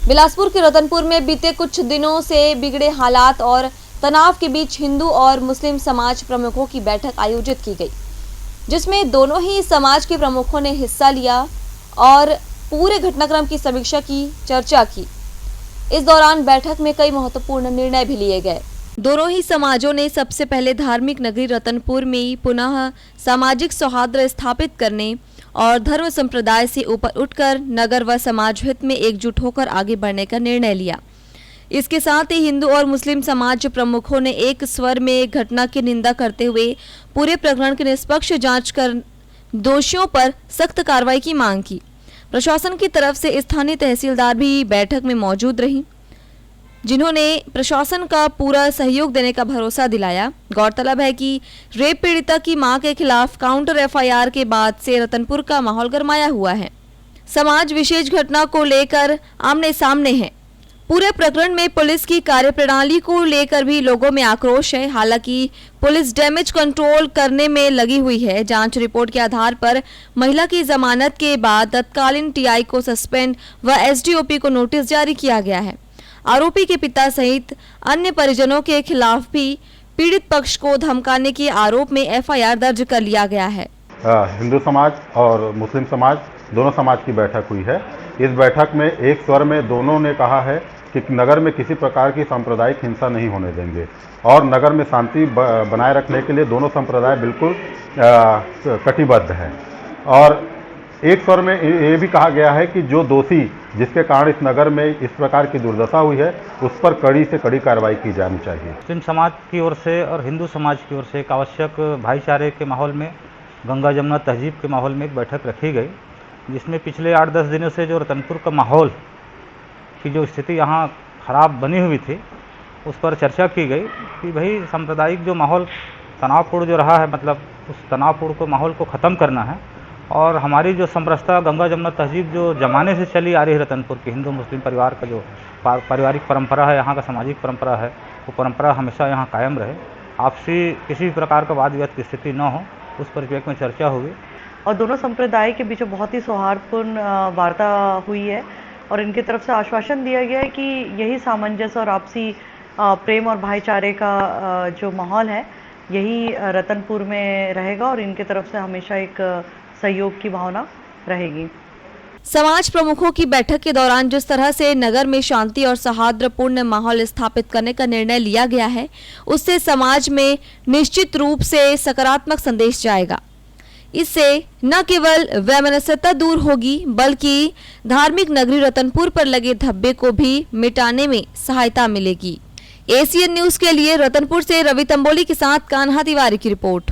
बिलासपुर के रतनपुर में बीते कुछ दिनों से बिगड़े हालात और तनाव के बीच हिंदू और मुस्लिम समाज प्रमुखों की बैठक आयोजित की गई, जिसमें दोनों ही समाज के प्रमुखों ने हिस्सा लिया और पूरे घटनाक्रम की समीक्षा की, चर्चा की। इस दौरान बैठक में कई महत्वपूर्ण निर्णय भी लिए गए। दोनों ही समाजों ने सबसे पहले धार्मिक नगरी रतनपुर में पुनः सामाजिक सौहार्द स्थापित करने और धर्म संप्रदाय से ऊपर उठकर नगर व समाज हित में एकजुट होकर आगे बढ़ने का निर्णय लिया। इसके साथ ही हिंदू और मुस्लिम समाज प्रमुखों ने एक स्वर में घटना की निंदा करते हुए पूरे प्रकरण की निष्पक्ष जांच कर दोषियों पर सख्त कार्रवाई की मांग की। प्रशासन की तरफ से स्थानीय तहसीलदार भी बैठक में मौजूद रही, जिन्होंने प्रशासन का पूरा सहयोग देने का भरोसा दिलाया। गौरतलब है कि रेप पीड़िता की मां के खिलाफ काउंटर एफआईआर के बाद से रतनपुर का माहौल गरमाया हुआ है। समाज विशेष घटना को लेकर आमने सामने है। पूरे प्रकरण में पुलिस की कार्यप्रणाली को लेकर भी लोगों में आक्रोश है। हालांकि पुलिस डैमेज कंट्रोल करने में लगी हुई है। जांच रिपोर्ट के आधार पर महिला की जमानत के बाद तत्कालीन टीआई को सस्पेंड व एसडीओपी को नोटिस जारी किया गया है। आरोपी के पिता सहित अन्य परिजनों के खिलाफ भी पीड़ित पक्ष को धमकाने के आरोप में एफआईआर दर्ज कर लिया गया है। हिंदू समाज और मुस्लिम समाज दोनों समाज की बैठक हुई है। इस बैठक में एक स्वर में दोनों ने कहा है कि नगर में किसी प्रकार की सांप्रदायिक हिंसा नहीं होने देंगे और नगर में शांति बनाए रखने के लिए दोनों संप्रदाय बिल्कुल कटिबद्ध है। और एक स्वर में ये भी कहा गया है कि जो दोषी जिसके कारण इस नगर में इस प्रकार की दुर्दशा हुई है उस पर कड़ी से कड़ी कार्रवाई की जानी चाहिए। मुस्लिम समाज की ओर से और हिंदू समाज की ओर से एक आवश्यक भाईचारे के माहौल में, गंगा जमुना तहजीब के माहौल में एक बैठक रखी गई, जिसमें पिछले 8-10 दिनों से जो रतनपुर का माहौल की जो स्थिति यहाँ खराब बनी हुई थी उस पर चर्चा की गई कि भाई सांप्रदायिक जो माहौल तनावपूर्ण जो रहा है, मतलब उस तनावपूर्ण को माहौल को ख़त्म करना है। और हमारी जो समरसता गंगा जमुना तहजीब जो ज़माने से चली आ रही है रतनपुर की हिंदू मुस्लिम परिवार का जो पारिवारिक परंपरा है, यहाँ का सामाजिक परंपरा है, वो परंपरा हमेशा यहाँ कायम रहे। आपसी किसी भी प्रकार का वाद विवाद की स्थिति न हो, उस परिप्रेक्ष्य में चर्चा हुई और दोनों संप्रदाय के बीच बहुत ही सौहार्दपूर्ण वार्ता हुई है और इनकी तरफ से आश्वासन दिया गया है कि यही सामंजस्य और आपसी प्रेम और भाईचारे का जो माहौल है यही रतनपुर में रहेगा और इनके तरफ से हमेशा एक सहयोग की भावना रहेगी। समाज प्रमुखों की बैठक के दौरान जिस तरह से नगर में शांति और सौहार्दपूर्ण माहौल स्थापित करने का निर्णय लिया गया है, उससे समाज में निश्चित रूप से सकारात्मक संदेश जाएगा। इससे न केवल वैमनस्यता दूर होगी बल्कि धार्मिक नगरी रतनपुर पर लगे धब्बे को भी मिटाने में सहायता मिलेगी। एसीएन न्यूज के लिए रतनपुर से रवि तंबोली के साथ कान्हा तिवारी की रिपोर्ट।